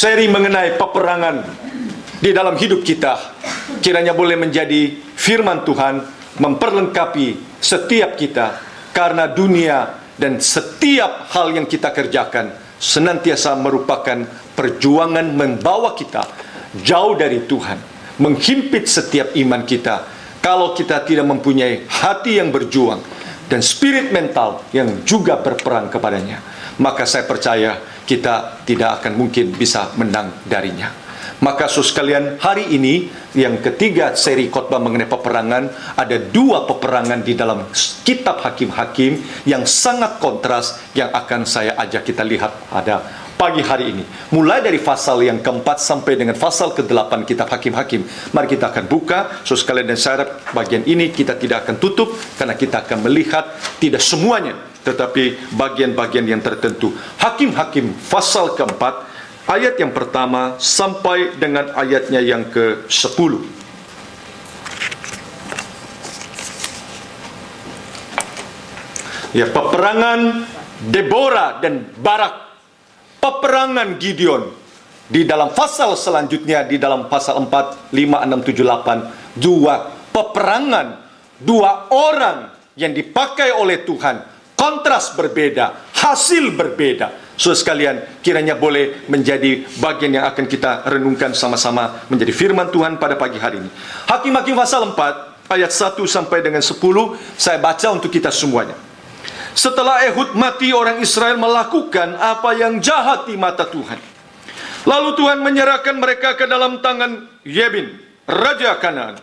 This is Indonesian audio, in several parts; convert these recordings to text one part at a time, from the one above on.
seri mengenai peperangan di dalam hidup kita kiranya boleh menjadi firman Tuhan memperlengkapi setiap kita, karena dunia dan setiap hal yang kita kerjakan senantiasa merupakan perjuangan membawa kita jauh dari Tuhan, menghimpit setiap iman kita. Kalau kita tidak mempunyai hati yang berjuang dan spirit mental yang juga berperang kepadanya, maka saya percaya kita tidak akan mungkin bisa menang darinya. Maka saudara sekalian, hari ini yang ketiga seri khotbah mengenai peperangan, ada dua peperangan di dalam kitab Hakim-Hakim yang sangat kontras yang akan saya ajak kita lihat pada pagi hari ini. Mulai dari pasal yang keempat sampai dengan pasal ke-8 kitab Hakim-Hakim. Mari kita akan buka, saudara sekalian, dan saya harap bagian ini kita tidak akan tutup, karena kita akan melihat tidak semuanya, tetapi bagian-bagian yang tertentu. Hakim-Hakim pasal keempat, ayat yang pertama sampai dengan ayatnya yang ke-10. Ya, peperangan Deborah dan Barak, peperangan Gideon. Di dalam pasal selanjutnya, di dalam pasal 4, 5, 6, 7, 8, dua peperangan, dua orang yang dipakai oleh Tuhan, kontras berbeda, hasil berbeda. Saudara sekalian, kiranya boleh menjadi bagian yang akan kita renungkan sama-sama menjadi firman Tuhan pada pagi hari ini. Hakim-Hakim pasal 4 ayat 1 sampai dengan 10, saya baca untuk kita semuanya. Setelah Ehud mati, orang Israel melakukan apa yang jahat di mata Tuhan. Lalu Tuhan menyerahkan mereka ke dalam tangan Yebin, raja Kanaan,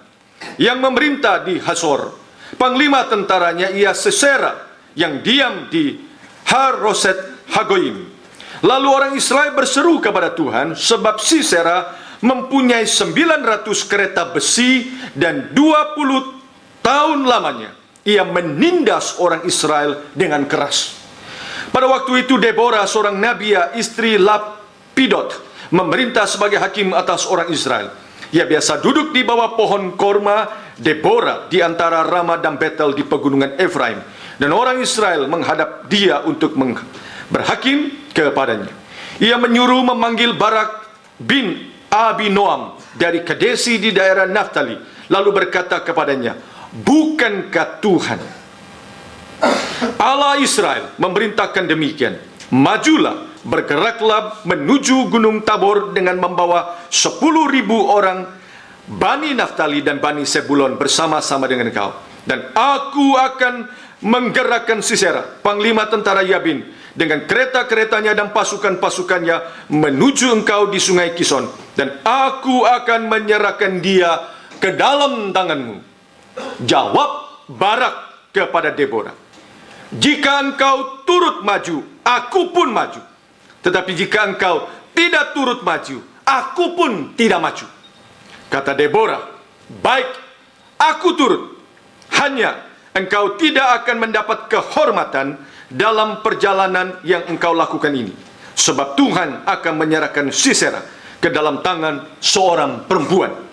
yang memerintah di Hazor. Panglima tentaranya ia Sisera, yang diam di Haroset Hagoyim. Lalu orang Israel berseru kepada Tuhan, sebab Sisera mempunyai 900 kereta besi dan 20 tahun lamanya ia menindas orang Israel dengan keras. Pada waktu itu Deborah, seorang Nabiya, istri Lapidot, memerintah sebagai hakim atas orang Israel. Ia biasa duduk di bawah pohon korma Deborah di antara Ramah dan Betel di pegunungan Efraim, dan orang Israel menghadap dia untuk berhakim kepadanya. Ia menyuruh memanggil Barak bin Abinoam dari Kadesi di daerah Naftali, lalu berkata kepadanya, bukankah Tuhan Allah Israel memerintahkan demikian? Majulah, bergeraklah menuju Gunung Tabor dengan membawa 10.000 orang Bani Naftali dan Bani Sebulon bersama-sama dengan kau. Dan aku akan menggerakkan Sisera, panglima tentara Yabin, dengan kereta-keretanya dan pasukan-pasukannya menuju engkau di sungai Kison. Dan aku akan menyerahkan dia ke dalam tanganmu. Jawab Barak kepada Deborah, jika engkau turut maju, aku pun maju. Tetapi jika engkau tidak turut maju, aku pun tidak maju. Kata Deborah, baik, aku turut. Hanya engkau tidak akan mendapat kehormatan dalam perjalanan yang engkau lakukan ini, sebab Tuhan akan menyerahkan Sisera ke dalam tangan seorang perempuan.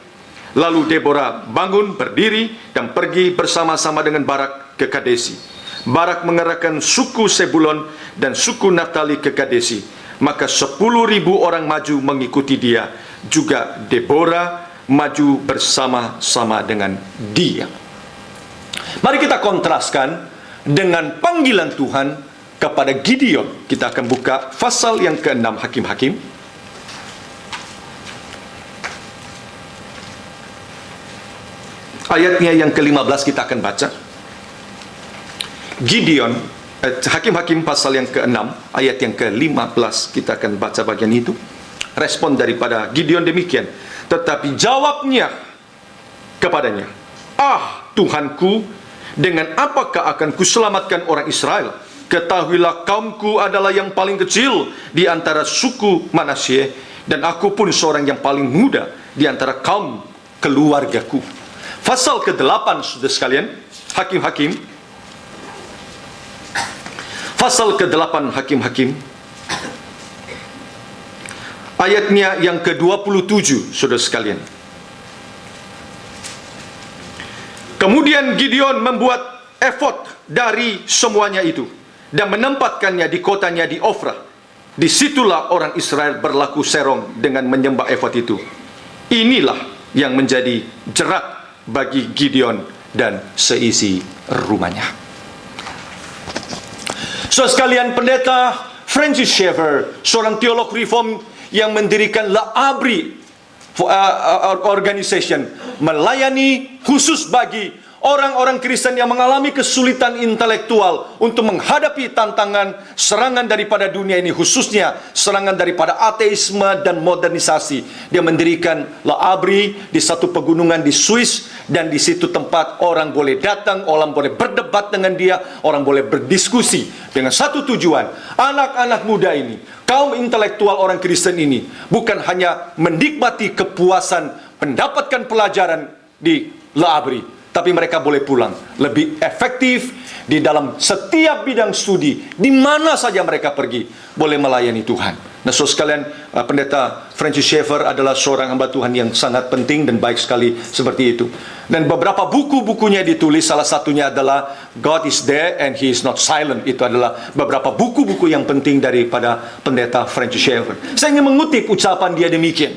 Lalu Deborah bangun, berdiri, dan pergi bersama-sama dengan Barak ke Kadesi. Barak mengerahkan suku Sebulon dan suku Naftali ke Kadesi. Maka 10.000 orang maju mengikuti dia. Juga Deborah maju bersama-sama dengan dia. Mari kita kontraskan dengan panggilan Tuhan kepada Gideon. Kita akan buka pasal yang ke-6 Hakim-Hakim. Ayatnya yang ke-15 kita akan baca. Gideon, Hakim-Hakim pasal yang ke-6, ayat yang ke-15 kita akan baca bagian itu. Respon daripada Gideon demikian. Tetapi jawabnya kepadanya, ah Tuhanku, dengan apakah akan kuselamatkan orang Israel? Ketahuilah kaumku adalah yang paling kecil di antara suku Manasye, dan aku pun seorang yang paling muda di antara kaum keluargaku. Pasal ke-8, saudara sekalian, Hakim-Hakim. Pasal ke-8 Hakim-Hakim. Ayatnya yang ke-27, saudara sekalian. Kemudian Gideon membuat efod dari semuanya itu dan menempatkannya di kotanya di Ofrah. disitulah orang Israel berlaku serong dengan menyembah efod itu. Inilah yang menjadi jerat bagi Gideon dan seisi rumahnya. Saudara sekalian, pendeta Francis Schaeffer, seorang teolog reform yang mendirikan La Abri Organization, melayani khusus bagi orang-orang Kristen yang mengalami kesulitan intelektual untuk menghadapi tantangan serangan daripada dunia ini, khususnya serangan daripada ateisme dan modernisasi. Dia mendirikan La Abri di satu pegunungan di Swiss, dan di situ tempat orang boleh datang, orang boleh berdebat dengan dia, orang boleh berdiskusi dengan satu tujuan. Anak-anak muda ini, kaum intelektual orang Kristen ini, bukan hanya menikmati kepuasan mendapatkan pelajaran di La Abri, tapi mereka boleh pulang lebih efektif di dalam setiap bidang studi, di mana saja mereka pergi, boleh melayani Tuhan. Nah, saudara sekalian, pendeta Francis Schaeffer adalah seorang hamba Tuhan yang sangat penting dan baik sekali seperti itu. Dan beberapa buku-bukunya ditulis, salah satunya adalah God is There and He is Not Silent. Itu adalah beberapa buku-buku yang penting daripada pendeta Francis Schaeffer. Saya ingin mengutip ucapan dia demikian.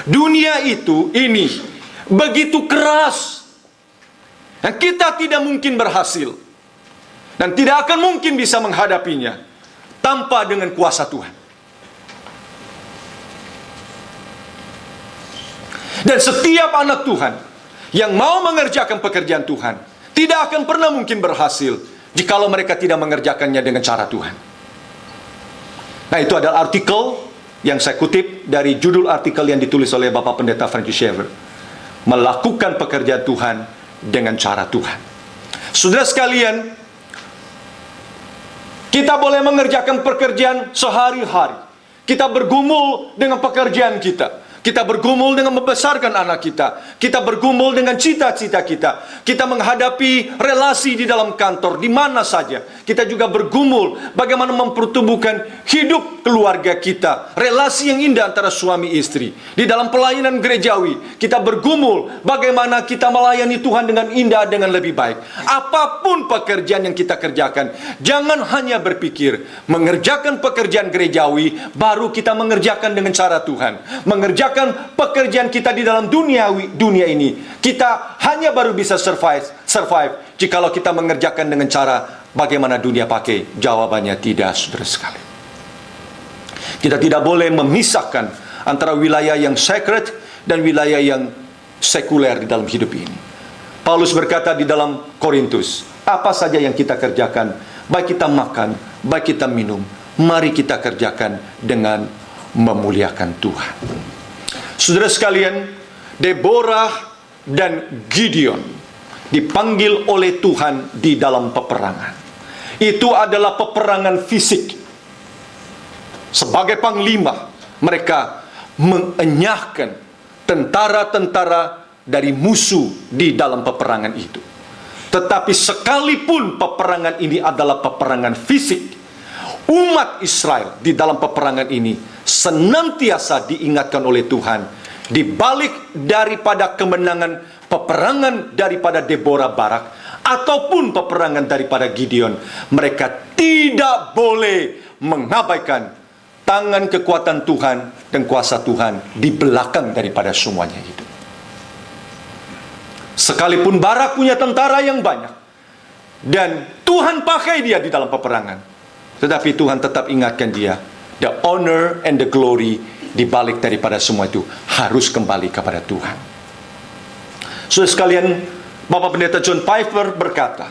Dunia ini begitu keras, dan kita tidak mungkin berhasil, dan tidak akan mungkin bisa menghadapinya tanpa dengan kuasa Tuhan. Dan setiap anak Tuhan yang mau mengerjakan pekerjaan Tuhan tidak akan pernah mungkin berhasil jikalau mereka tidak mengerjakannya dengan cara Tuhan. Nah, itu adalah artikel yang saya kutip dari judul artikel yang ditulis oleh Bapak Pendeta Francis Schaeffer, melakukan pekerjaan Tuhan dengan cara Tuhan. Saudara sekalian, kita boleh mengerjakan pekerjaan sehari-hari. Kita bergumul dengan pekerjaan kita. Kita bergumul dengan membesarkan anak kita. Kita bergumul dengan cita-cita kita. Kita menghadapi relasi di dalam kantor, di mana saja. Kita juga bergumul bagaimana mempertumbuhkan hidup keluarga kita. Relasi yang indah antara suami istri. Di dalam pelayanan gerejawi, kita bergumul bagaimana kita melayani Tuhan dengan indah, dengan lebih baik. Apapun pekerjaan yang kita kerjakan, jangan hanya berpikir mengerjakan pekerjaan gerejawi, baru kita mengerjakan dengan cara Tuhan. Mengerjakan pekerjaan kita di dalam dunia ini, kita hanya baru bisa survive jikalau kita mengerjakan dengan cara bagaimana dunia pakai. Jawabannya tidak, saudara sekali. Kita tidak boleh memisahkan antara wilayah yang sacred dan wilayah yang sekuler di dalam hidup ini. Paulus berkata di dalam Korintus, apa saja yang kita kerjakan, baik kita makan, baik kita minum, mari kita kerjakan dengan memuliakan Tuhan. Saudara sekalian, Deborah dan Gideon dipanggil oleh Tuhan di dalam peperangan. Itu adalah peperangan fisik. Sebagai panglima, mereka mengenyahkan tentara-tentara dari musuh di dalam peperangan itu. Tetapi sekalipun peperangan ini adalah peperangan fisik, umat Israel di dalam peperangan ini senantiasa diingatkan oleh Tuhan, di balik daripada kemenangan peperangan daripada Deborah Barak ataupun peperangan daripada Gideon, mereka tidak boleh mengabaikan tangan kekuatan Tuhan dan kuasa Tuhan di belakang daripada semuanya itu. Sekalipun Barak punya tentara yang banyak dan Tuhan pakai dia di dalam peperangan, tetapi Tuhan tetap ingatkan dia, the honor and the glory di balik daripada semua itu harus kembali kepada Tuhan. Saudara sekalian, Bapak Pendeta John Piper berkata,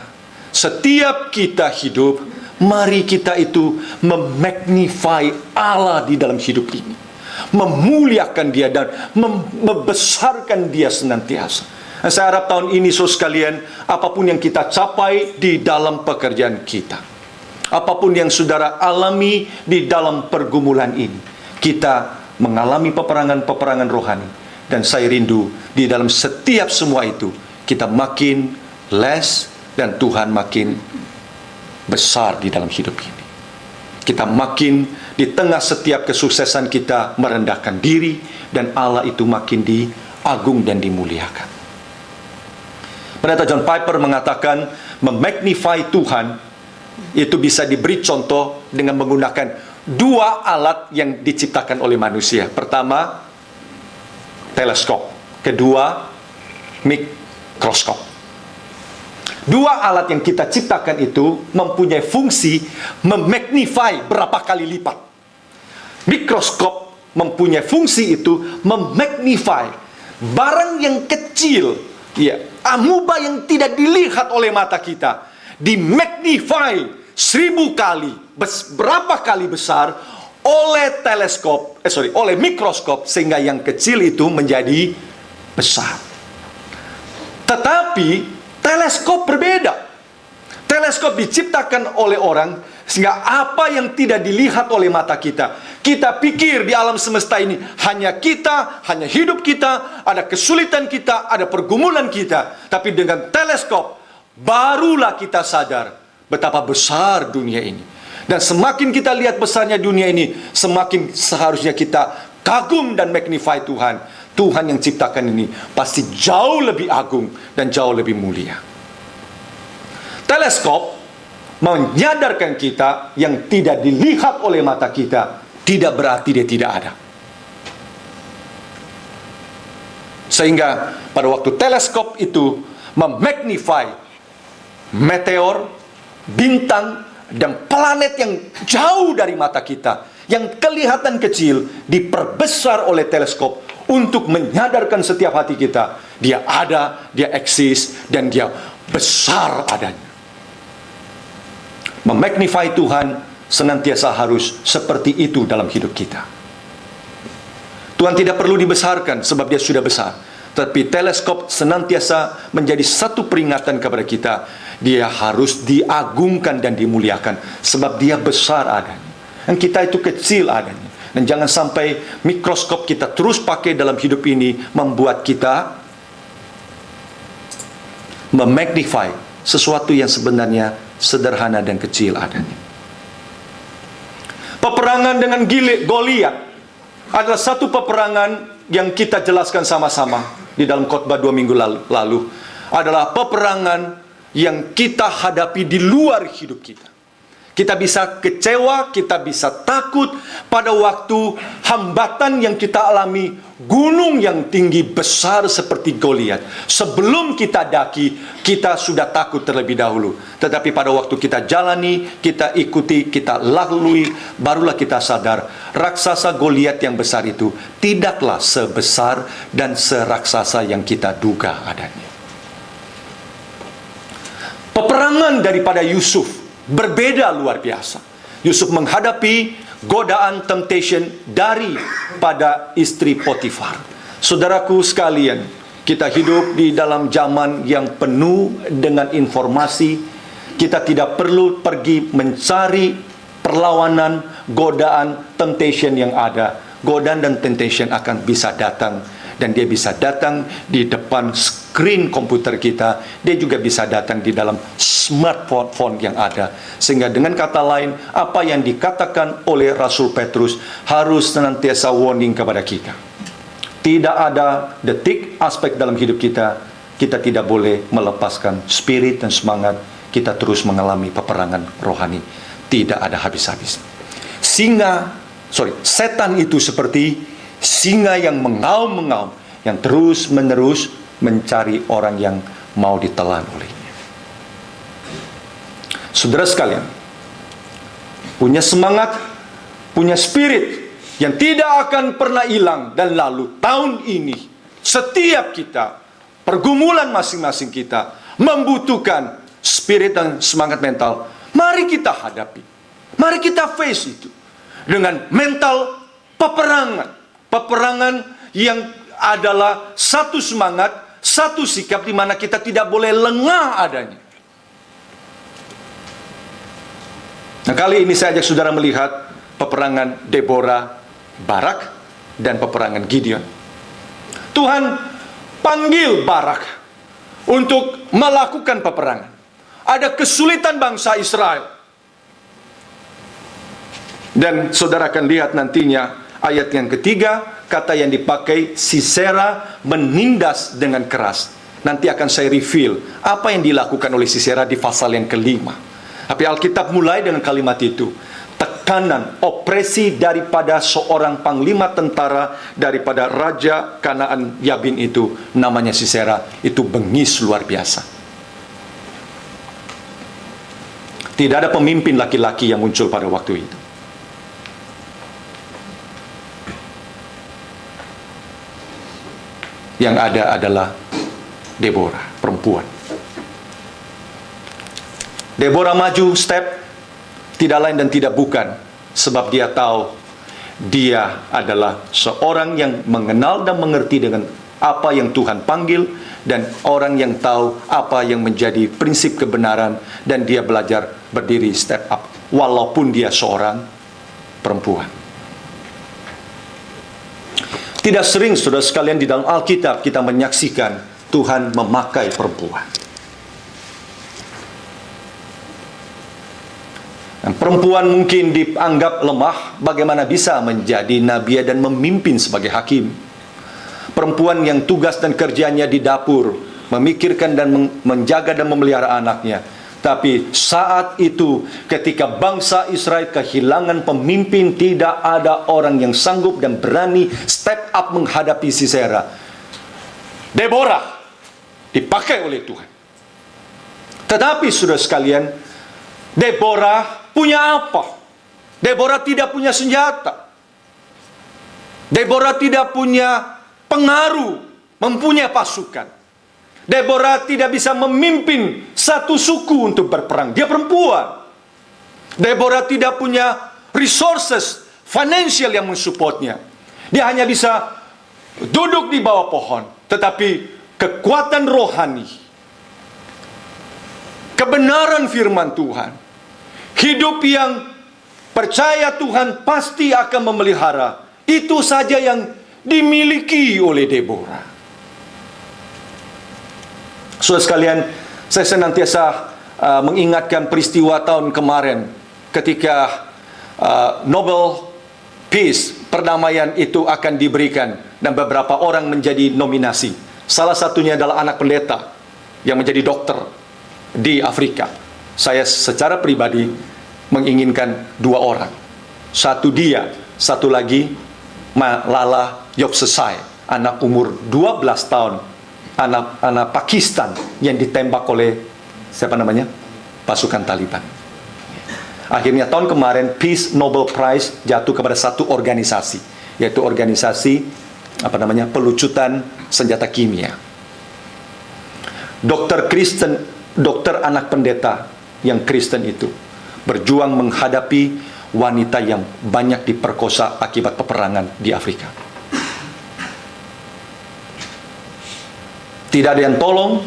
setiap kita hidup, mari kita itu memagnify Allah di dalam hidup ini, memuliakan dia dan membesarkan dia senantiasa. Dan saya harap tahun ini, saudara sekalian, apapun yang kita capai di dalam pekerjaan kita, apapun yang saudara alami di dalam pergumulan ini, kita mengalami peperangan-peperangan rohani. Dan saya rindu di dalam setiap semua itu, kita makin less dan Tuhan makin besar di dalam hidup ini. Kita makin di tengah setiap kesuksesan kita merendahkan diri, dan Allah itu makin diagung dan dimuliakan. Pendeta John Piper mengatakan, memagnify Tuhan itu bisa diberi contoh dengan menggunakan dua alat yang diciptakan oleh manusia. Pertama, teleskop. Kedua, mikroskop. Dua alat yang kita ciptakan itu mempunyai fungsi memagnify berapa kali lipat. Mikroskop mempunyai fungsi itu memagnify barang yang kecil, ya, amuba yang tidak dilihat oleh mata kita, dimagnify 1000 kali, berapa kali besar oleh oleh mikroskop, sehingga yang kecil itu menjadi besar. Tetapi teleskop berbeda. Teleskop diciptakan oleh orang sehingga apa yang tidak dilihat oleh mata kita, kita pikir di alam semesta ini hanya kita, hanya hidup kita, ada kesulitan kita, ada pergumulan kita. Tapi dengan teleskop barulah kita sadar betapa besar dunia ini. Dan semakin kita lihat besarnya dunia ini, semakin seharusnya kita kagum dan magnify Tuhan. Tuhan yang ciptakan ini pasti jauh lebih agung dan jauh lebih mulia. Teleskop menyadarkan kita yang tidak dilihat oleh mata kita tidak berarti dia tidak ada. Sehingga pada waktu teleskop itu memagnify meteor, bintang, dan planet yang jauh dari mata kita, yang kelihatan kecil, diperbesar oleh teleskop untuk menyadarkan setiap hati kita, dia ada, dia eksis, dan dia besar adanya. Memagnify Tuhan senantiasa harus seperti itu dalam hidup kita. Tuhan tidak perlu dibesarkan sebab dia sudah besar. Tapi teleskop senantiasa menjadi satu peringatan kepada kita. Dia harus diagungkan dan dimuliakan sebab dia besar adanya. Dan kita itu kecil adanya. Dan jangan sampai mikroskop kita terus pakai dalam hidup ini membuat kita memagnify sesuatu yang sebenarnya sederhana dan kecil adanya. Peperangan dengan Goliat adalah satu peperangan yang kita jelaskan sama-sama di dalam khotbah 2 minggu lalu. Adalah peperangan yang kita hadapi di luar hidup kita. Kita bisa kecewa, kita bisa takut pada waktu hambatan yang kita alami, gunung yang tinggi besar seperti Goliat. Sebelum kita daki, kita sudah takut terlebih dahulu. Tetapi pada waktu kita jalani, kita ikuti, kita lalui, barulah kita sadar raksasa Goliat yang besar itu tidaklah sebesar dan seraksasa yang kita duga adanya. Peperangan daripada Yusuf berbeda luar biasa. Yusuf menghadapi godaan, temptation daripada istri Potifar. Saudaraku sekalian, kita hidup di dalam zaman yang penuh dengan informasi. Kita tidak perlu pergi mencari perlawanan, godaan, temptation yang ada. Godaan dan temptation akan bisa datang. Dan dia bisa datang di depan screen komputer kita. Dia juga bisa datang di dalam smartphone yang ada. Sehingga dengan kata lain, apa yang dikatakan oleh Rasul Petrus harus senantiasa warning kepada kita. Tidak ada detik aspek dalam hidup kita, kita tidak boleh melepaskan spirit dan semangat. Kita terus mengalami peperangan rohani. Tidak ada habis-habis. Setan itu seperti singa yang mengaum-mengaum, yang terus-menerus mencari orang yang mau ditelan olehnya. Saudara sekalian, punya semangat, punya spirit yang tidak akan pernah hilang. Dan lalu tahun ini, setiap kita, pergumulan masing-masing kita membutuhkan spirit dan semangat mental. Mari kita hadapi, mari kita face itu dengan mental peperangan. Peperangan yang adalah satu semangat, satu sikap di mana kita tidak boleh lengah adanya. Nah, kali ini saya ajak saudara melihat peperangan Deborah, Barak, dan peperangan Gideon. Tuhan panggil Barak untuk melakukan peperangan. Ada kesulitan bangsa Israel. Dan saudara akan lihat nantinya ayat yang ketiga, kata yang dipakai, Sisera menindas dengan keras. Nanti akan saya reveal apa yang dilakukan oleh Sisera di pasal yang kelima. Tapi Alkitab mulai dengan kalimat itu. tekanan, opresi daripada seorang panglima tentara, daripada Raja Kanaan Yabin itu, namanya Sisera, itu bengis luar biasa. Tidak ada pemimpin laki-laki yang muncul pada waktu itu. Yang ada adalah Deborah, perempuan. Deborah maju step, tidak lain dan tidak bukan, sebab dia tahu dia adalah seorang yang mengenal dan mengerti dengan apa yang Tuhan panggil, dan orang yang tahu apa yang menjadi prinsip kebenaran, dan dia belajar berdiri step up walaupun dia seorang perempuan. Tidak sering, saudara sekalian, di dalam Alkitab kita menyaksikan Tuhan memakai perempuan. Dan perempuan mungkin dianggap lemah, bagaimana bisa menjadi nabi dan memimpin sebagai hakim. Perempuan yang tugas dan kerjanya di dapur, memikirkan dan menjaga dan memelihara anaknya. Tapi saat itu ketika bangsa Israel kehilangan pemimpin, tidak ada orang yang sanggup dan berani step up menghadapi Sisera. Deborah dipakai oleh Tuhan. Tetapi saudara sekalian, Deborah punya apa? Deborah tidak punya senjata. Deborah tidak punya pengaruh, mempunyai pasukan. Deborah tidak bisa memimpin satu suku untuk berperang. Dia perempuan. Deborah tidak punya resources financial yang mensupportnya. Dia hanya bisa duduk di bawah pohon. Tetapi kekuatan rohani, kebenaran firman Tuhan, hidup yang percaya Tuhan pasti akan memelihara, itu saja yang dimiliki oleh Deborah. Saudara sekalian, saya senantiasa mengingatkan peristiwa tahun kemarin ketika Nobel Peace, perdamaian itu akan diberikan dan beberapa orang menjadi nominasi. Salah satunya adalah anak pendeta yang menjadi dokter di Afrika. Saya secara pribadi menginginkan dua orang. Satu dia, satu lagi Malala Yousafzai, anak umur 12 tahun, anak Pakistan yang ditembak oleh siapa namanya? Pasukan Taliban. Akhirnya tahun kemarin Peace Nobel Prize jatuh kepada satu organisasi, yaitu organisasi pelucutan senjata kimia. Dokter anak pendeta yang Kristen itu berjuang menghadapi wanita yang banyak diperkosa akibat peperangan di Afrika. Tidak ada yang tolong,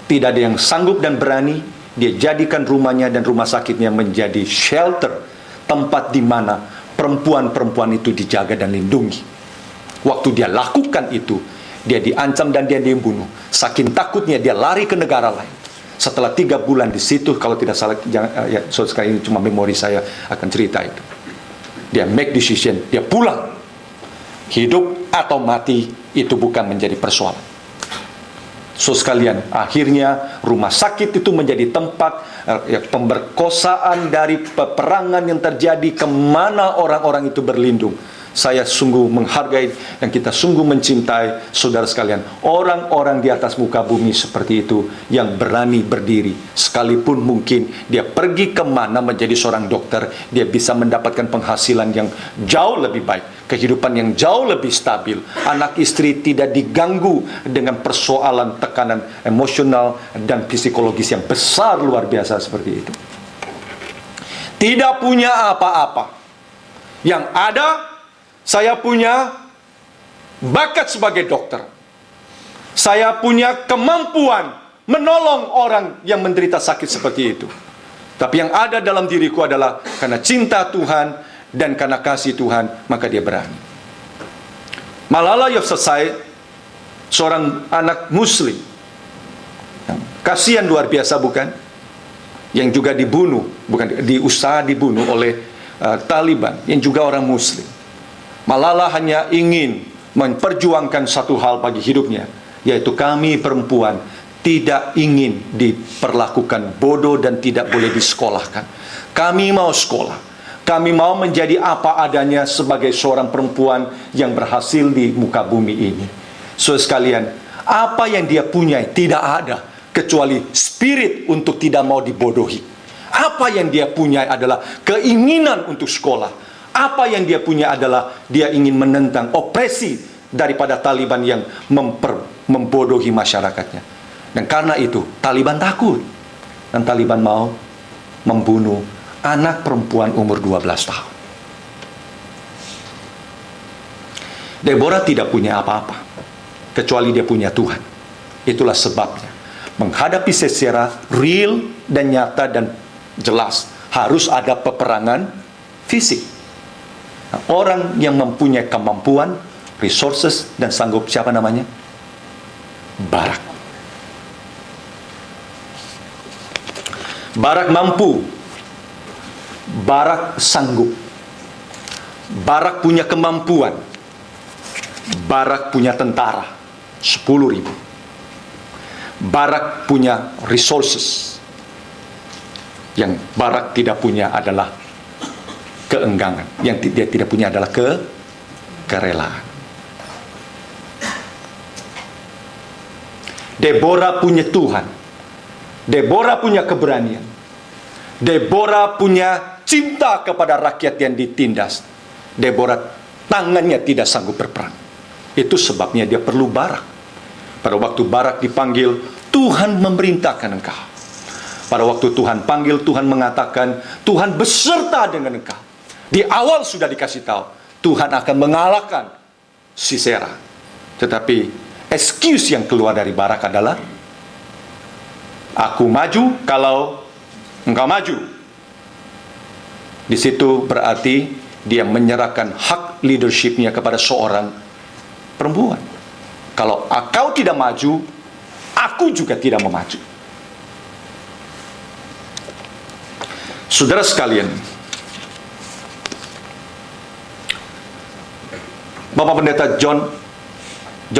tidak ada yang sanggup dan berani. Dia jadikan rumahnya dan rumah sakitnya menjadi shelter, tempat di mana perempuan-perempuan itu dijaga dan lindungi. Waktu dia lakukan itu, dia diancam dan dia dibunuh. Saking takutnya dia lari ke negara lain. Setelah 3 bulan di situ, kalau tidak salah, sekali ini cuma memori saya akan cerita itu. Dia make decision, dia pulang. Hidup atau mati itu bukan menjadi persoalan. Sekalian, akhirnya rumah sakit itu menjadi tempat pemberkosaan dari peperangan yang terjadi, kemana orang-orang itu berlindung. Saya sungguh menghargai dan kita sungguh mencintai saudara sekalian, orang-orang di atas muka bumi seperti itu yang berani berdiri. Sekalipun mungkin dia pergi kemana menjadi seorang dokter, dia bisa mendapatkan penghasilan yang jauh lebih baik, kehidupan yang jauh lebih stabil, anak istri tidak diganggu dengan persoalan tekanan emosional dan psikologis yang besar luar biasa seperti itu. Tidak punya apa-apa. Yang ada, saya punya bakat sebagai dokter. Saya punya kemampuan menolong orang yang menderita sakit seperti itu. Tapi yang ada dalam diriku adalah karena cinta Tuhan dan karena kasih Tuhan, maka dia berani. Malala Yousafzai, seorang anak muslim, kasihan luar biasa bukan? Yang juga dibunuh, bukan diusaha dibunuh oleh Taliban, yang juga orang muslim. Malala hanya ingin memperjuangkan satu hal bagi hidupnya, yaitu kami perempuan tidak ingin diperlakukan bodoh dan tidak boleh disekolahkan. Kami mau sekolah. Kami mau menjadi apa adanya sebagai seorang perempuan yang berhasil di muka bumi ini. Saudara sekalian, apa yang dia punya tidak ada kecuali spirit untuk tidak mau dibodohi. Apa yang dia punya adalah keinginan untuk sekolah. Apa yang dia punya adalah dia ingin menentang opresi daripada Taliban yang membodohi masyarakatnya. Dan karena itu Taliban takut. Dan Taliban mau membunuh anak perempuan umur 12 tahun. Deborah tidak punya apa-apa kecuali dia punya Tuhan. Itulah sebabnya menghadapi secara real dan nyata dan jelas harus ada peperangan fisik. Nah, orang yang mempunyai kemampuan, resources, dan sanggup, siapa namanya? Barak. Barak mampu. Barak sanggup. Barak punya kemampuan. Barak punya tentara 10.000. Barak punya resources. Yang Barak tidak punya adalah keenggangan. Yang dia tidak punya adalah kerelaan. Deborah punya Tuhan. Deborah punya keberanian. Deborah punya cinta kepada rakyat yang ditindas. Deborah tangannya tidak sanggup berperang. Itu sebabnya dia perlu Barak. Pada waktu Barak dipanggil, Tuhan memerintahkan engkau. Pada waktu Tuhan panggil, Tuhan mengatakan, Tuhan beserta dengan engkau. Di awal sudah dikasih tahu, Tuhan akan mengalahkan Sisera. Tetapi excuse yang keluar dari Barak adalah, aku maju kalau engkau maju. Di situ berarti dia menyerahkan hak leadershipnya kepada seorang perempuan. Kalau kau tidak maju, aku juga tidak mau maju. Saudara sekalian, Bapak Pendeta John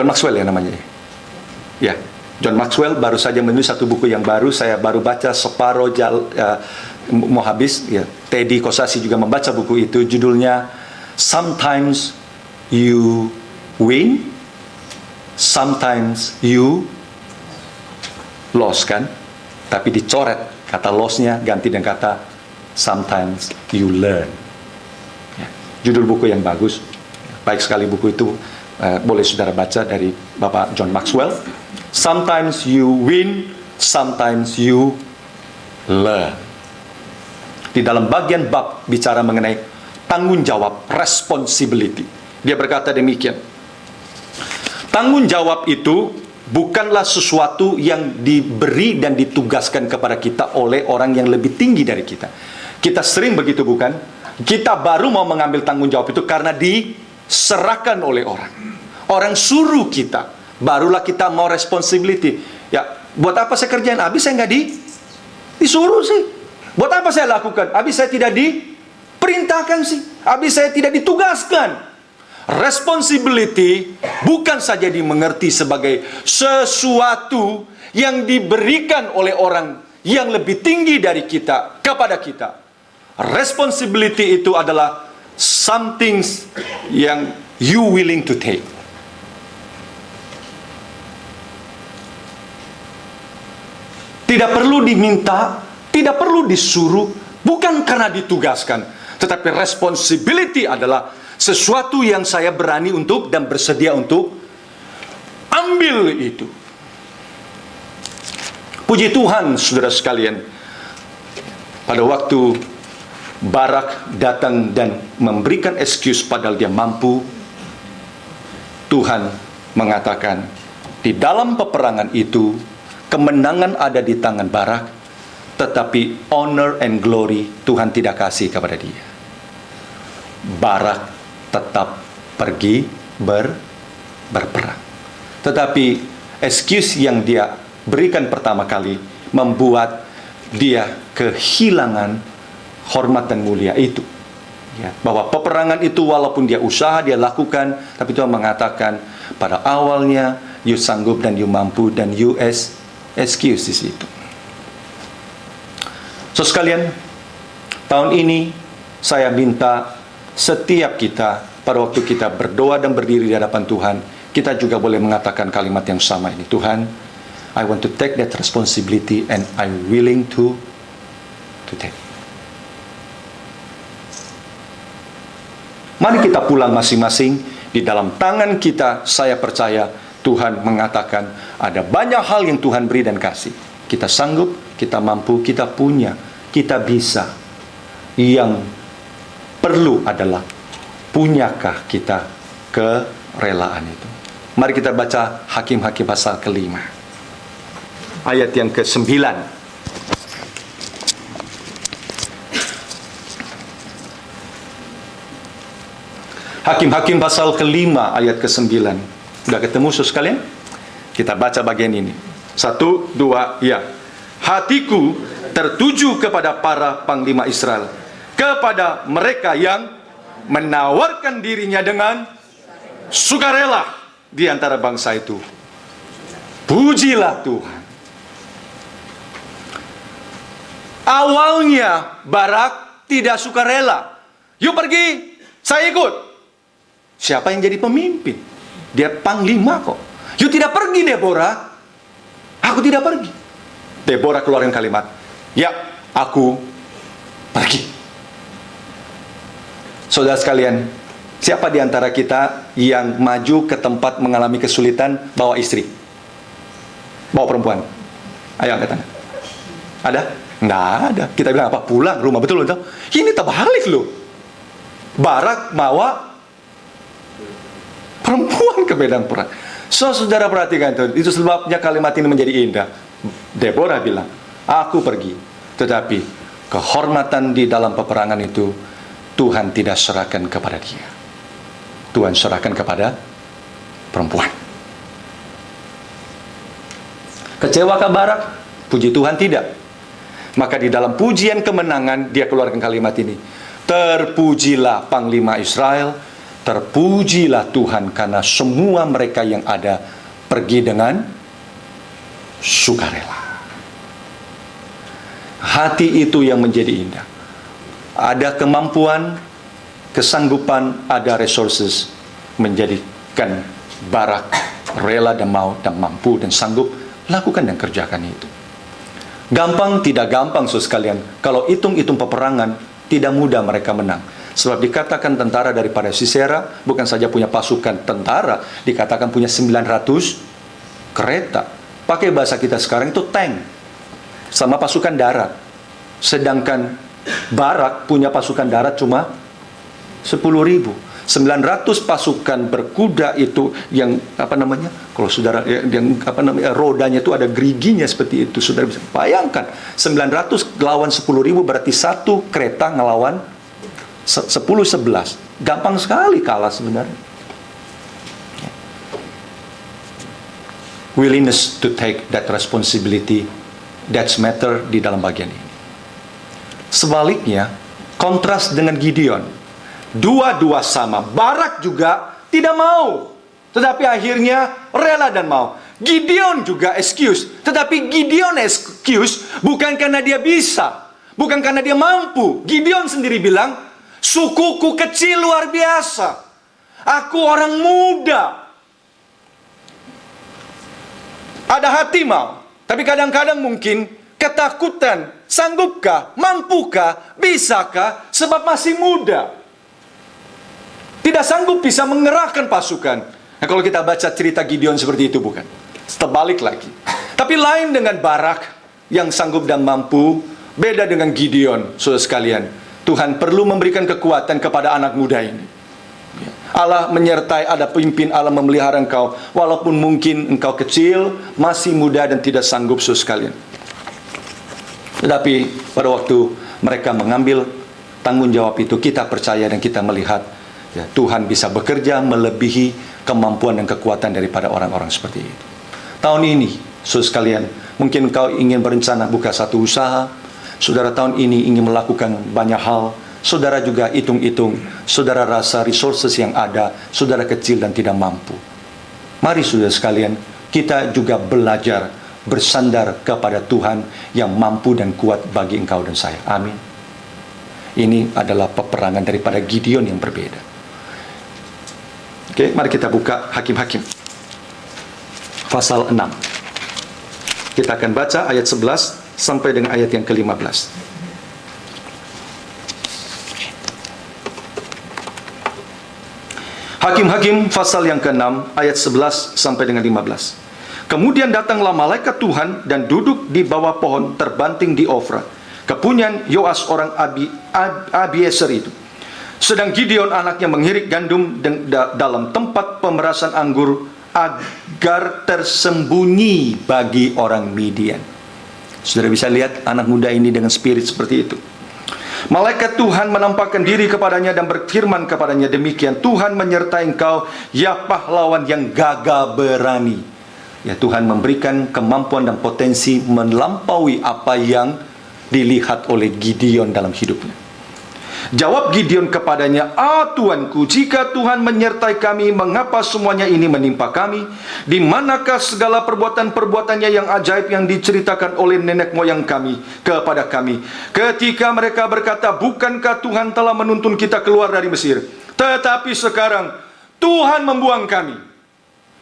Maxwell ya namanya. Ya, John Maxwell baru saja menulis satu buku yang baru. Saya baru baca separuh mau habis. Ya, Teddy Kosasi juga membaca buku itu. Judulnya Sometimes You Win, Sometimes You Lost, kan? Tapi dicoret kata loss-nya, ganti dengan kata Sometimes You Learn. Ya, judul buku yang bagus. Baik sekali buku itu. Boleh saudara baca dari Bapak John Maxwell. Sometimes you win, sometimes you learn. Di dalam bagian bab bicara mengenai tanggung jawab, responsibility. Dia berkata demikian. Tanggung jawab itu bukanlah sesuatu yang diberi dan ditugaskan kepada kita oleh orang yang lebih tinggi dari kita. Kita sering begitu, bukan? Kita baru mau mengambil tanggung jawab itu karena diserahkan oleh orang. Orang suruh kita, barulah kita mau responsibility. Ya, buat apa saya kerjain? Habis saya nggak disuruh sih. Buat apa saya lakukan? Habis saya tidak diperintahkan sih. Habis saya tidak ditugaskan. Responsibility bukan saja dimengerti sebagai sesuatu yang diberikan oleh orang yang lebih tinggi dari kita kepada kita. Responsibility itu adalah something yang you willing to take. Tidak perlu diminta, tidak perlu disuruh, bukan karena ditugaskan. Tetapi responsibility adalah sesuatu yang saya berani untuk dan bersedia untuk ambil itu. Puji Tuhan, saudara sekalian. Pada waktu Barak datang dan memberikan excuse padahal dia mampu, Tuhan mengatakan, di dalam peperangan itu, kemenangan ada di tangan Barak, tetapi honor and glory Tuhan tidak kasih kepada dia. Barak tetap pergi berperang. Tetapi excuse yang dia berikan pertama kali membuat dia kehilangan hormat dan mulia itu. Ya, bahwa peperangan itu walaupun dia usaha, dia lakukan, tapi Tuhan mengatakan pada awalnya you sanggup dan you mampu dan you excuse di situ. So sekalian, tahun ini Saya minta setiap kita pada waktu kita berdoa dan berdiri di hadapan Tuhan, kita juga boleh mengatakan kalimat yang sama ini. Tuhan, I want to take that responsibility and I'm willing to take. Mari kita pulang masing-masing. Di dalam tangan kita, saya percaya Tuhan mengatakan ada banyak hal yang Tuhan beri dan kasih. Kita sanggup, kita mampu, kita punya, kita bisa. Yang perlu adalah, punyakah kita kerelaan itu? Mari kita baca Hakim-Hakim pasal ke-5, ayat yang ke-9. Hakim-Hakim pasal ke-5 ayat ke-9. Sudah ketemu saudara sekalian? Kita baca bagian ini. 1, 2, ya. Hatiku tertuju kepada para panglima Israel, kepada mereka yang menawarkan dirinya dengan sukarela di antara bangsa itu. Pujilah Tuhan. Awalnya Barak tidak sukarela. Yuk pergi, saya ikut. Siapa yang jadi pemimpin? Dia panglima kok. Yuk tidak pergi Deborah. Aku tidak pergi. Deborah keluarkan kalimat, ya, aku pergi. Saudara sekalian, siapa di antara kita yang maju ke tempat mengalami kesulitan bawa istri? Bawa perempuan? Ayo angkat tangan. Ada? Nggak ada. Kita bilang apa? Pulang rumah, betul betul. Ini terbalik loh. Barak bawa perempuan ke medan perang. So, saudara perhatikan itu sebabnya kalimat ini menjadi indah. Deborah bilang, aku pergi. Tetapi kehormatan di dalam peperangan itu Tuhan tidak serahkan kepada dia. Tuhan serahkan kepada perempuan. Kecewakah Barak? Puji Tuhan tidak. Maka di dalam pujian kemenangan dia keluarkan kalimat ini. Terpujilah panglima Israel, terpujilah Tuhan karena semua mereka yang ada pergi dengan sukarela. Hati itu yang menjadi indah. Ada kemampuan, kesanggupan, ada resources menjadikan Barak rela dan mau dan mampu dan sanggup lakukan dan kerjakan itu. Gampang tidak gampang saudara sekalian. Kalau hitung-hitung peperangan tidak mudah mereka menang. Sebab dikatakan tentara daripada Sisera bukan saja punya pasukan tentara, dikatakan punya 900 kereta. Pakai bahasa kita sekarang itu tank sama pasukan darat. Sedangkan Barak punya pasukan darat cuma 10.000. 900 pasukan berkuda itu yang apa namanya? Kalau saudara yang apa namanya, rodanya itu ada geriginya seperti itu. Saudara bisa bayangkan 900 lawan 10.000 berarti satu kereta ngelawan 10-11. Gampang sekali kalah sebenarnya. Willingness to take that responsibility, that's matter di dalam bagian ini. Sebaliknya, kontras dengan Gideon. Dua-dua sama. Barak juga tidak mau, tetapi akhirnya rela dan mau. Gideon juga excuse, tetapi Gideon excuse bukan karena dia bisa, bukan karena dia mampu. Gideon sendiri bilang, sukuku kecil luar biasa, aku orang muda. Ada hati mau, tapi kadang-kadang mungkin ketakutan, sanggupkah, mampukah, bisakah, sebab masih muda. Tidak sanggup bisa mengerahkan pasukan. Nah, kalau kita baca cerita Gideon seperti itu bukan? Terbalik lagi. Tapi lain dengan Barak yang sanggup dan mampu, beda dengan Gideon, saudara sekalian. Tuhan perlu memberikan kekuatan kepada anak muda ini. Allah menyertai, ada pemimpin, Allah memelihara engkau. Walaupun mungkin engkau kecil, masih muda dan tidak sanggup, saudara sekalian. Tetapi pada waktu mereka mengambil tanggung jawab itu, kita percaya dan kita melihat ya, Tuhan bisa bekerja melebihi kemampuan dan kekuatan daripada orang-orang seperti itu. Tahun ini, saudara sekalian, mungkin engkau ingin berencana buka satu usaha. Saudara tahun ini ingin melakukan banyak hal. Saudara juga hitung-hitung. Saudara rasa resources yang ada, saudara kecil dan tidak mampu. Mari saudara sekalian, kita juga belajar bersandar kepada Tuhan yang mampu dan kuat bagi engkau dan saya. Amin. Ini adalah peperangan daripada Gideon yang berbeda. Oke, mari kita buka Hakim-Hakim pasal 6. Kita akan baca ayat 11 sampai dengan ayat yang ke-15. Hakim-Hakim pasal yang ke-6 ayat 11 sampai dengan 15. Kemudian datanglah malaikat Tuhan dan duduk di bawah pohon terbanting di Ofra, kepunyaan Yoas orang Abiezer itu. Sedang Gideon anaknya menghirik gandum dalam tempat pemerasan anggur agar tersembunyi bagi orang Midian. Saudara bisa lihat anak muda ini dengan spirit seperti itu. Malaikat Tuhan menampakkan diri kepadanya dan berfirman kepadanya, demikian Tuhan menyertai engkau, ya pahlawan yang gagah berani. Ya, Tuhan memberikan kemampuan dan potensi melampaui apa yang dilihat oleh Gideon dalam hidupnya. Jawab Gideon kepadanya, Tuanku, jika Tuhan menyertai kami, mengapa semuanya ini menimpa kami? Di manakah segala perbuatan-perbuatannya yang ajaib yang diceritakan oleh nenek moyang kami kepada kami? Ketika mereka berkata, bukankah Tuhan telah menuntun kita keluar dari Mesir? Tetapi sekarang Tuhan membuang kami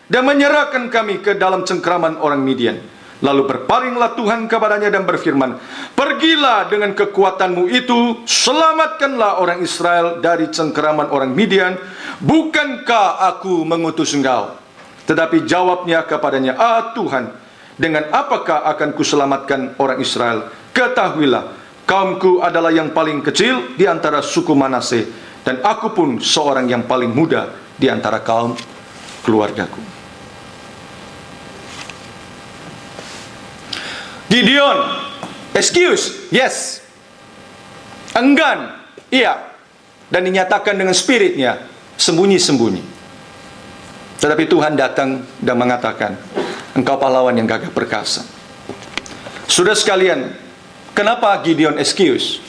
dan menyerahkan kami ke dalam cengkraman orang Midian. Lalu berpalinglah Tuhan kepadanya dan berfirman, pergilah dengan kekuatanmu itu, selamatkanlah orang Israel dari cengkeraman orang Midian. Bukankah aku mengutus engkau? Tetapi jawabnya kepadanya, Tuhan, dengan apakah akan kuselamatkan orang Israel? Ketahuilah, kaumku adalah yang paling kecil di antara suku Manase, dan aku pun seorang yang paling muda di antara kaum keluargaku. Gideon, excuse, yes. Enggan, iya. Dan dinyatakan dengan spiritnya, sembunyi-sembunyi. Tetapi Tuhan datang dan mengatakan, engkau pahlawan yang gagah perkasa. Sudah sekalian, kenapa Gideon excuse?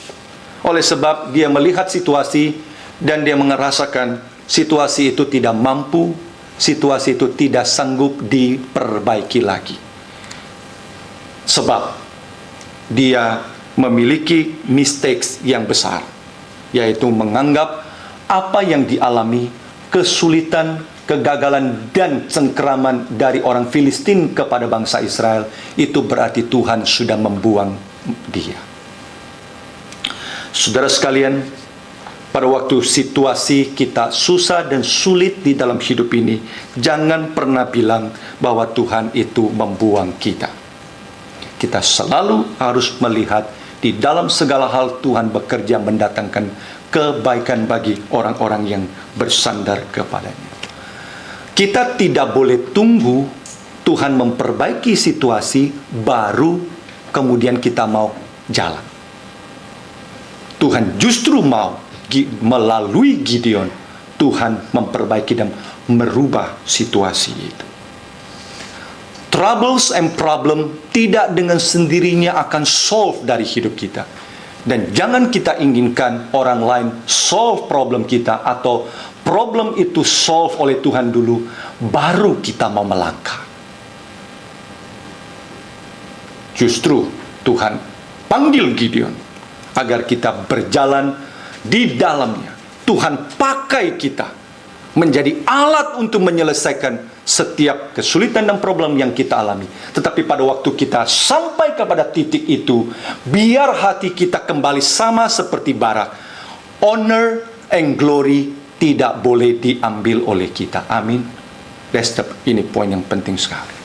Oleh sebab dia melihat situasi dan dia merasakan situasi itu tidak mampu, situasi itu tidak sanggup diperbaiki lagi. Sebab dia memiliki mistakes yang besar, yaitu menganggap apa yang dialami, kesulitan, kegagalan dan cengkeraman dari orang Filistin kepada bangsa Israel, itu berarti Tuhan sudah membuang dia. Saudara sekalian, pada waktu situasi kita susah dan sulit di dalam hidup ini, jangan pernah bilang bahwa Tuhan itu membuang kita. Kita selalu harus melihat di dalam segala hal Tuhan bekerja mendatangkan kebaikan bagi orang-orang yang bersandar kepadanya. Kita tidak boleh tunggu Tuhan memperbaiki situasi baru kemudian kita mau jalan. Tuhan justru mau melalui Gideon, Tuhan memperbaiki dan merubah situasi itu. Troubles and problem tidak dengan sendirinya akan solve dari hidup kita. Dan jangan kita inginkan orang lain solve problem kita, atau problem itu solve oleh Tuhan dulu, baru kita mau melangkah. Justru Tuhan panggil Gideon agar kita berjalan di dalamnya. Tuhan pakai kita menjadi alat untuk menyelesaikan setiap kesulitan dan problem yang kita alami. Tetapi pada waktu kita sampai kepada titik itu, biar hati kita kembali sama seperti Barak. Honor and glory tidak boleh diambil oleh kita. Amin. Ini poin yang penting sekali.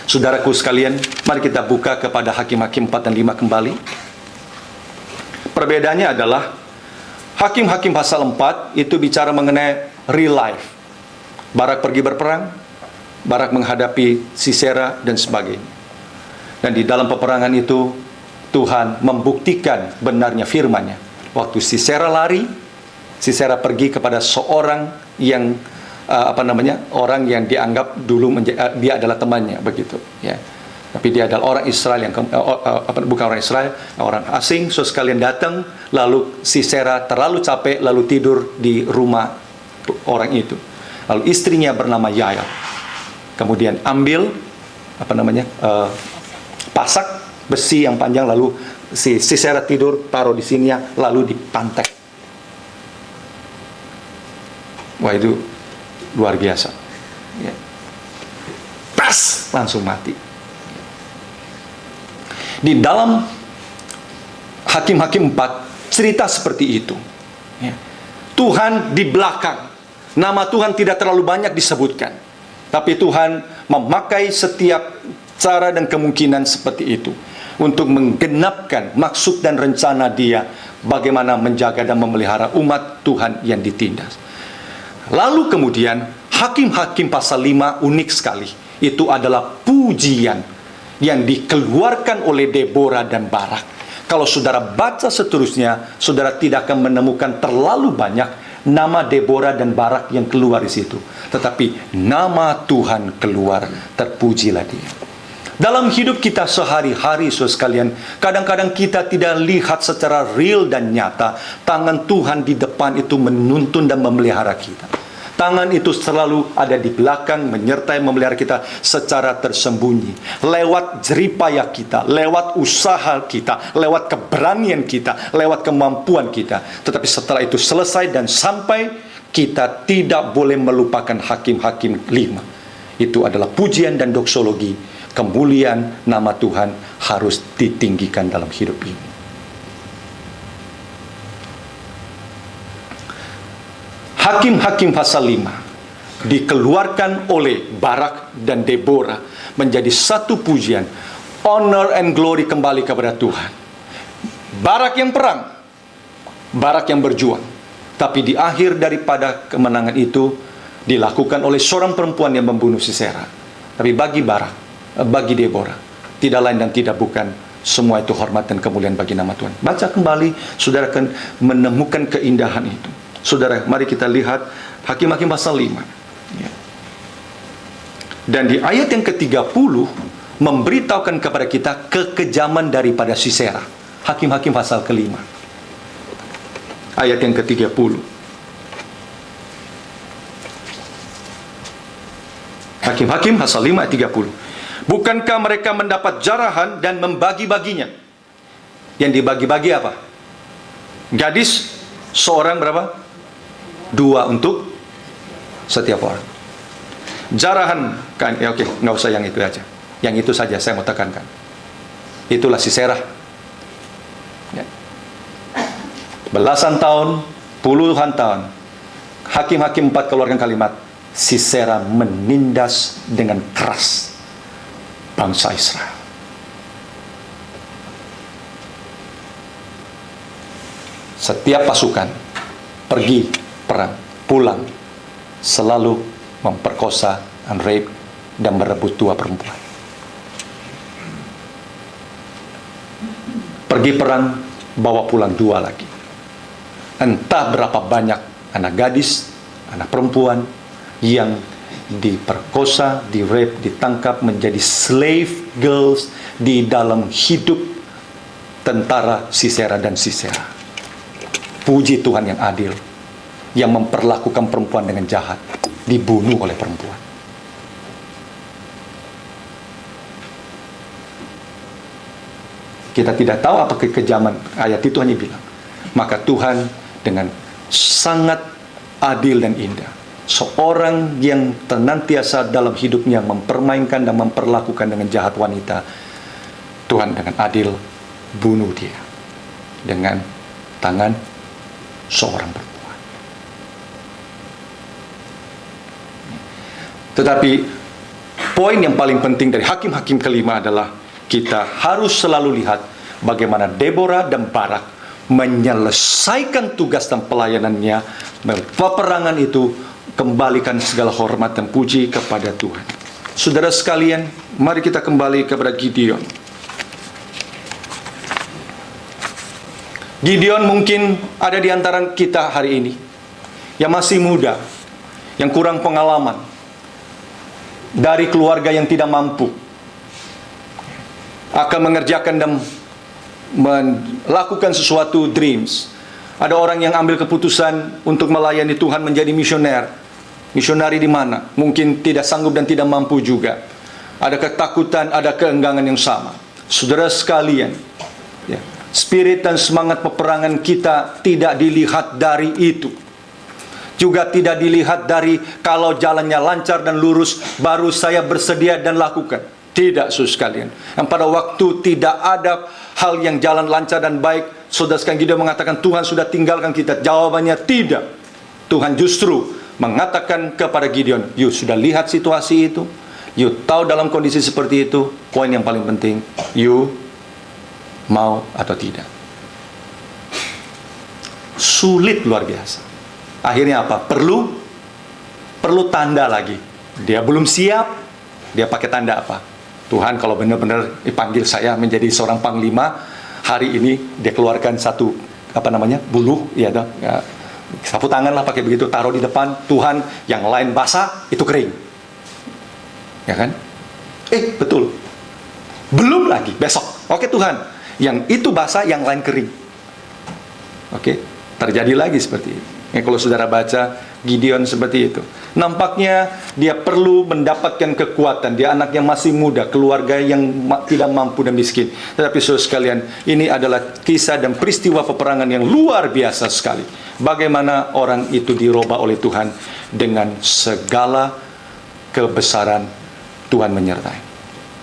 Saudaraku sekalian, mari kita buka kepada Hakim-Hakim 4 dan 5 kembali. Perbedaannya adalah Hakim-Hakim pasal 4 itu bicara mengenai real life. Barak pergi berperang, Barak menghadapi Sisera dan sebagainya. Dan di dalam peperangan itu Tuhan membuktikan benarnya firman-Nya. Waktu Sisera lari, Sisera pergi kepada seorang yang orang yang dianggap dulu dia adalah temannya, begitu ya. Tapi dia adalah orang Israel yang bukan orang Israel, orang asing. So sekalian datang, lalu Sisera terlalu capek lalu tidur di rumah orang itu. Lalu istrinya bernama Yael kemudian ambil pasak besi yang panjang, lalu si Sisera tidur, taruh di sini ya, lalu dipantek. Wah, itu luar biasa. Ya. Pas, langsung mati. Di dalam Hakim-Hakim 4 cerita seperti itu. Ya. Tuhan di belakang. Nama Tuhan tidak terlalu banyak disebutkan, tapi Tuhan memakai setiap cara dan kemungkinan seperti itu untuk menggenapkan maksud dan rencana Dia bagaimana menjaga dan memelihara umat Tuhan yang ditindas. Lalu kemudian Hakim-Hakim pasal 5 unik sekali. Itu adalah pujian yang dikeluarkan oleh Deborah dan Barak. Kalau saudara baca seterusnya, saudara tidak akan menemukan terlalu banyak nama Deborah dan Barak yang keluar di situ. Tetapi nama Tuhan keluar, terpujilah Dia. Dalam hidup kita sehari-hari, saudara sekalian, kadang-kadang kita tidak lihat secara real dan nyata tangan Tuhan di depan itu menuntun dan memelihara kita. Tangan itu selalu ada di belakang, menyertai memelihara kita secara tersembunyi. Lewat jeripaya kita, lewat usaha kita, lewat keberanian kita, lewat kemampuan kita. Tetapi setelah itu selesai dan sampai, kita tidak boleh melupakan Hakim-Hakim 5. Itu adalah pujian dan doksologi. Kemuliaan nama Tuhan harus ditinggikan dalam hidup ini. Hakim-Hakim pasal 5 dikeluarkan oleh Barak dan Deborah menjadi satu pujian. Honor and glory kembali kepada Tuhan. Barak yang perang, Barak yang berjuang. Tapi di akhir daripada kemenangan itu dilakukan oleh seorang perempuan yang membunuh Sisera. Tapi bagi Barak, bagi Deborah, tidak lain dan tidak bukan, semua itu hormat dan kemuliaan bagi nama Tuhan. Baca kembali, saudara akan menemukan keindahan itu. Saudara, mari kita lihat Hakim-Hakim pasal 5. Ya. Dan di ayat yang ke-30 memberitahukan kepada kita kekejaman daripada Sisera. Hakim-Hakim pasal ke-5. Ayat yang ke-30. Hakim-Hakim pasal 5 ayat 30. Bukankah mereka mendapat jarahan dan membagi-baginya? Yang dibagi-bagi apa? Gadis seorang berapa? 2 untuk setiap orang. Jarahan kan, ya oke, nggak usah yang itu aja. Yang itu saja saya mau tekankan. Itulah Sisera. Ya. Belasan tahun, puluhan tahun, Hakim-Hakim 4 keluarkan kalimat, Sisera menindas dengan keras bangsa Israel. Setiap pasukan pergi perang, pulang, selalu memperkosa, rape, dan merebut 2 perempuan. Pergi perang, bawa pulang 2 lagi. Entah berapa banyak anak gadis, anak perempuan yang diperkosa, di-rape, ditangkap menjadi slave girls di dalam hidup tentara Sisera dan Sisera. Puji Tuhan yang adil, yang memperlakukan perempuan dengan jahat, dibunuh oleh perempuan. Kita tidak tahu apa kekejaman, ayat itu hanya bilang. Maka Tuhan dengan sangat adil dan indah, seorang yang senantiasa dalam hidupnya mempermainkan dan memperlakukan dengan jahat wanita, Tuhan dengan adil bunuh dia dengan tangan seorang perempuan. Tetapi poin yang paling penting dari Hakim-Hakim ke-5 adalah kita harus selalu lihat bagaimana Deborah dan Barak menyelesaikan tugas dan pelayanannya. Peperangan itu kembalikan segala hormat dan puji kepada Tuhan. Saudara sekalian, mari kita kembali kepada Gideon. Gideon mungkin ada di antara kita hari ini yang masih muda, yang kurang pengalaman, dari keluarga yang tidak mampu, akan mengerjakan dan melakukan sesuatu dreams. Ada orang yang ambil keputusan untuk melayani Tuhan menjadi misioner. Misionari di mana? Mungkin tidak sanggup dan tidak mampu juga. Ada ketakutan, ada keenggangan yang sama. Saudara sekalian, ya, Spirit dan semangat peperangan kita tidak dilihat dari itu. Juga tidak dilihat dari kalau jalannya lancar dan lurus, baru saya bersedia dan lakukan. Tidak, saudara sekalian. Yang pada waktu tidak ada hal yang jalan lancar dan baik, saudara sekalian Gideon mengatakan Tuhan sudah tinggalkan kita. Jawabannya tidak. Tuhan justru mengatakan kepada Gideon, you sudah lihat situasi itu, you tahu dalam kondisi seperti itu, poin yang paling penting, you mau atau tidak. Sulit luar biasa. Akhirnya apa? Perlu tanda lagi. Dia belum siap. Dia pakai tanda apa? Tuhan kalau benar-benar dipanggil saya menjadi seorang panglima, hari ini dia keluarkan satu buluh, ya, sapu tangan lah pakai begitu, taruh di depan. Tuhan, yang lain basah, itu kering. Ya kan? Betul. Belum lagi, besok. Oke Tuhan, yang itu basah, yang lain kering. Oke, terjadi lagi seperti itu. Kalau saudara baca Gideon seperti itu, nampaknya dia perlu mendapatkan kekuatan. Dia anak yang masih muda, keluarga yang tidak mampu dan miskin. Tetapi saudara sekalian, ini adalah kisah dan peristiwa peperangan yang luar biasa sekali. Bagaimana orang itu dirubah oleh Tuhan dengan segala kebesaran Tuhan menyertai.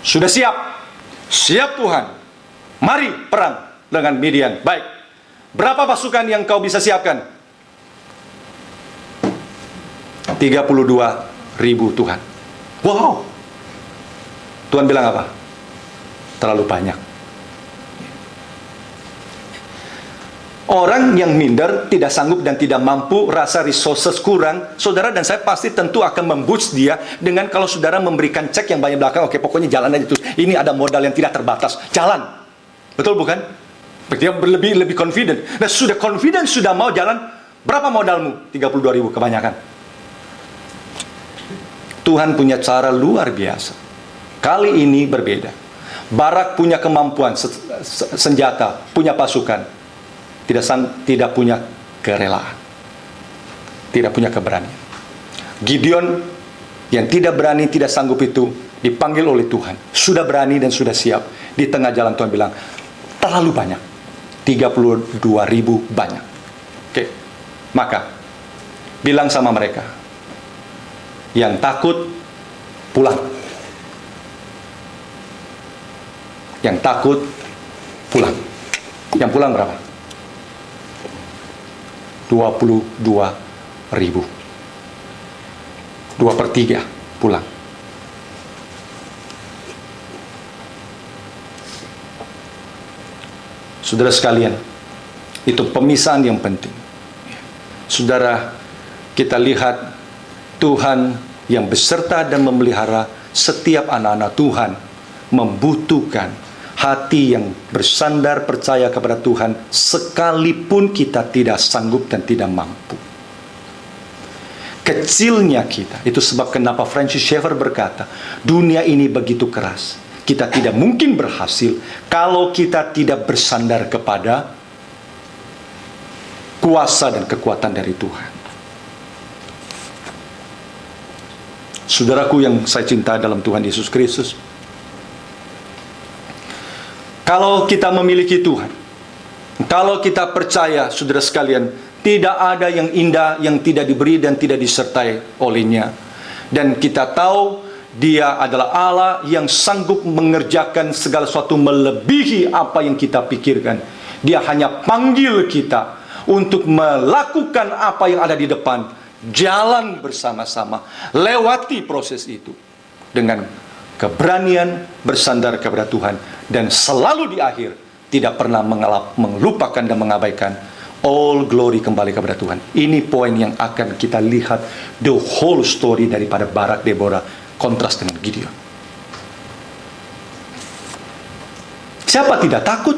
Sudah siap? Siap Tuhan. Mari perang dengan Midian. Baik. Berapa pasukan yang kau bisa siapkan? 32.000 Tuhan. Wow. Tuhan bilang apa? Terlalu banyak. Orang yang minder, tidak sanggup dan tidak mampu, rasa resources kurang, saudara dan saya pasti tentu akan memboost dia dengan kalau saudara memberikan cek yang banyak belakang. Oke, pokoknya jalan aja terus. Ini ada modal yang tidak terbatas. Jalan. Betul bukan? Dia lebih confident. Nah, sudah confident, sudah mau jalan. Berapa modalmu? 32.000 kebanyakan. Tuhan punya cara luar biasa. Kali ini berbeda. Barak punya kemampuan senjata, punya pasukan, tidak punya kerelaan, tidak punya keberanian. Gideon yang tidak berani, tidak sanggup itu dipanggil oleh Tuhan, sudah berani dan sudah siap. Di tengah jalan Tuhan bilang, terlalu banyak. 32.000 banyak. Oke, maka bilang sama mereka, yang takut pulang. Yang takut pulang. Yang pulang berapa? 22.000. 2/3 pulang. Saudara sekalian, itu pemisahan yang penting. Saudara, kita lihat Tuhan yang beserta dan memelihara setiap anak-anak Tuhan membutuhkan hati yang bersandar percaya kepada Tuhan sekalipun kita tidak sanggup dan tidak mampu. Kecilnya kita, itu sebab kenapa Francis Schaeffer berkata, dunia ini begitu keras. Kita tidak mungkin berhasil kalau kita tidak bersandar kepada kuasa dan kekuatan dari Tuhan. Saudaraku yang saya cintai dalam Tuhan Yesus Kristus, kalau kita memiliki Tuhan, kalau kita percaya, saudara sekalian, tidak ada yang indah yang tidak diberi dan tidak disertai olehnya. Dan kita tahu Dia adalah Allah yang sanggup mengerjakan segala sesuatu melebihi apa yang kita pikirkan. Dia hanya panggil kita untuk melakukan apa yang ada di depan, jalan bersama-sama, lewati proses itu dengan keberanian bersandar kepada Tuhan, dan selalu di akhir tidak pernah melupakan dan mengabaikan. All glory kembali kepada Tuhan. Ini poin yang akan kita lihat the whole story daripada Barak Deborah kontras dengan Gideon. Siapa tidak takut?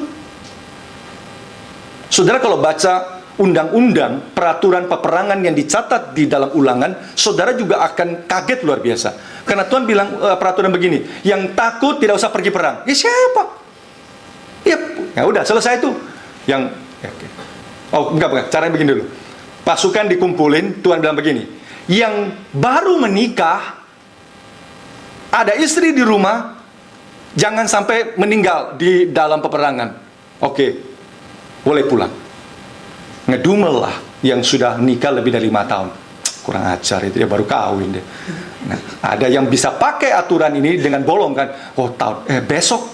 Saudara kalau baca undang-undang peraturan peperangan yang dicatat di dalam Ulangan, saudara juga akan kaget luar biasa. Karena Tuhan bilang peraturan begini, yang takut tidak usah pergi perang. Ya siapa? Ya udah selesai itu. Yang enggak, caranya begini dulu. Pasukan dikumpulin, Tuhan bilang begini, yang baru menikah, ada istri di rumah, jangan sampai meninggal di dalam peperangan. Oke, boleh pulang. Ngedumel lah yang sudah nikah lebih dari 5 tahun. Kurang ajar itu, dia baru kawin deh. Nah, ada yang bisa pakai aturan ini dengan bolong kan. Oh, besok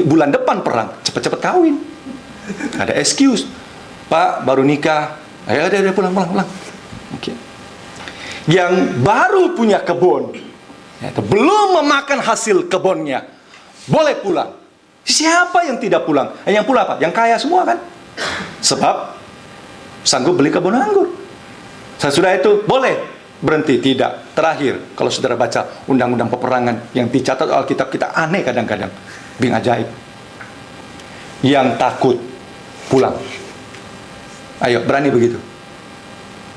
bulan depan perang, cepet-cepet kawin. Ada excuse. Pak baru nikah, ayo dia pulang. Oke. Yang baru punya kebun, belum memakan hasil kebunnya, boleh pulang. Siapa yang tidak pulang? Yang pulang apa? Yang kaya semua kan? Sebab sanggup beli kebun anggur. Sesudah itu boleh berhenti? Tidak. Terakhir, kalau saudara baca undang-undang peperangan yang dicatat Alkitab, kita aneh kadang-kadang, bing ajaib. Yang takut pulang. Ayo, berani begitu?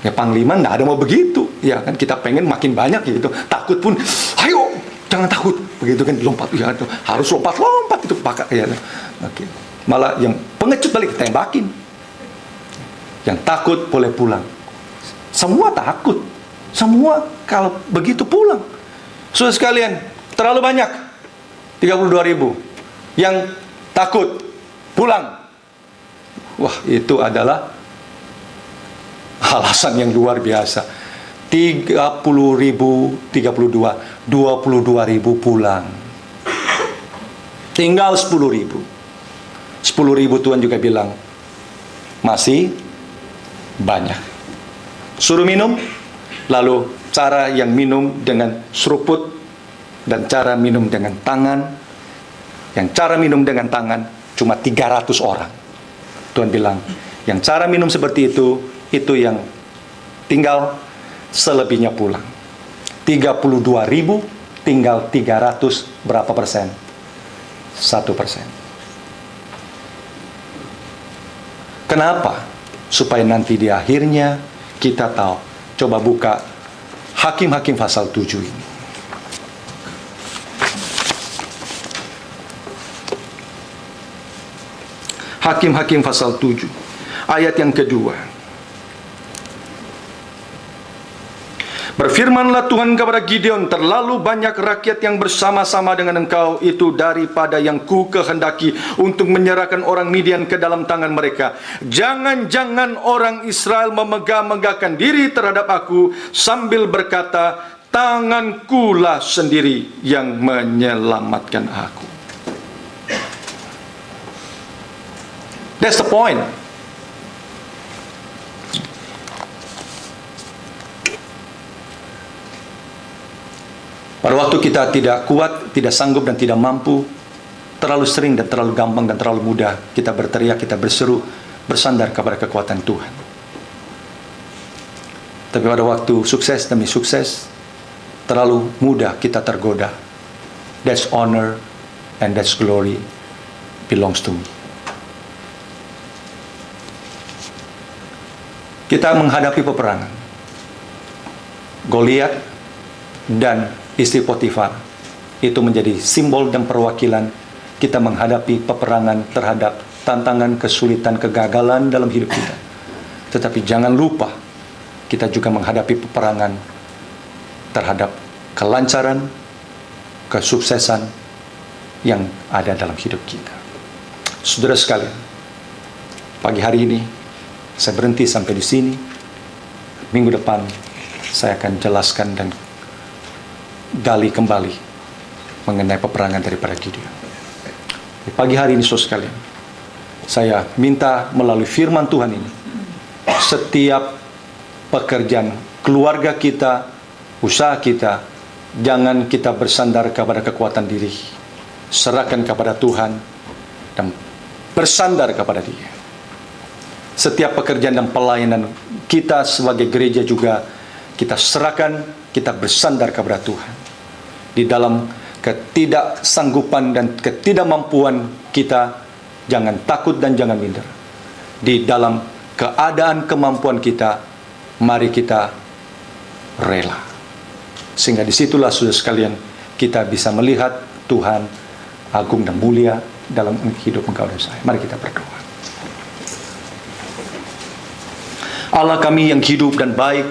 Ya panglima nggak ada mau begitu. Ya kan, kita pengen makin banyak gitu. Takut pun, ayo jangan takut. Begitu kan, lompat. Ya, harus lompat itu pakai. Ya. Oke. Malah yang pengecut balik tembakin. Yang takut boleh pulang. Semua takut. Semua kalau begitu pulang. Saudara sekalian, terlalu banyak. 32.000 yang takut pulang. Wah, itu adalah alasan yang luar biasa. 30.000, 22.000 pulang. Tinggal 10.000. 10.000 Tuhan juga bilang masih banyak. Suruh minum, lalu cara yang minum dengan seruput dan cara minum dengan tangan. Yang cara minum dengan tangan cuma 300 orang. Tuhan bilang, yang cara minum seperti itu yang tinggal, selebihnya pulang. 32.000 tinggal 300 berapa persen? 1%. Kenapa? Supaya nanti di akhirnya kita tahu. Coba buka Hakim-Hakim pasal 7 ini. Hakim-Hakim pasal 7 ayat yang kedua. Berfirmanlah Tuhan kepada Gideon, terlalu banyak rakyat yang bersama-sama dengan engkau itu daripada yang ku kehendaki untuk menyerahkan orang Midian ke dalam tangan mereka. Jangan-jangan orang Israel memegah-megahkan diri terhadap aku sambil berkata, tangankulah sendiri yang menyelamatkan aku. That's the point. Pada waktu kita tidak kuat, tidak sanggup dan tidak mampu, terlalu sering dan terlalu gampang dan terlalu mudah kita berteriak, kita berseru, bersandar kepada kekuatan Tuhan. Tapi pada waktu sukses demi sukses, terlalu mudah kita tergoda. That's honor and that's glory belongs to me. Kita menghadapi peperangan. Goliat dan istri Potifar itu menjadi simbol dan perwakilan kita menghadapi peperangan terhadap tantangan, kesulitan, kegagalan dalam hidup kita. Tetapi jangan lupa kita juga menghadapi peperangan terhadap kelancaran, kesuksesan yang ada dalam hidup kita. Saudara sekalian, pagi hari ini saya berhenti sampai di sini. Minggu depan saya akan jelaskan dan gali kembali mengenai peperangan daripada Gideon. Di pagi hari ini saudara sekalian, saya minta melalui firman Tuhan ini, setiap pekerjaan keluarga kita, usaha kita, jangan kita bersandar kepada kekuatan diri. Serahkan kepada Tuhan dan bersandar kepada Dia. Setiap pekerjaan dan pelayanan kita sebagai gereja juga kita serahkan, kita bersandar kepada Tuhan. Di dalam ketidaksanggupan dan ketidakmampuan kita, jangan takut dan jangan minder. Di dalam keadaan kemampuan kita, mari kita rela. Sehingga disitulah saudara sekalian, kita bisa melihat Tuhan agung dan mulia dalam hidup engkau dan saya. Mari kita berdoa. Allah kami yang hidup dan baik,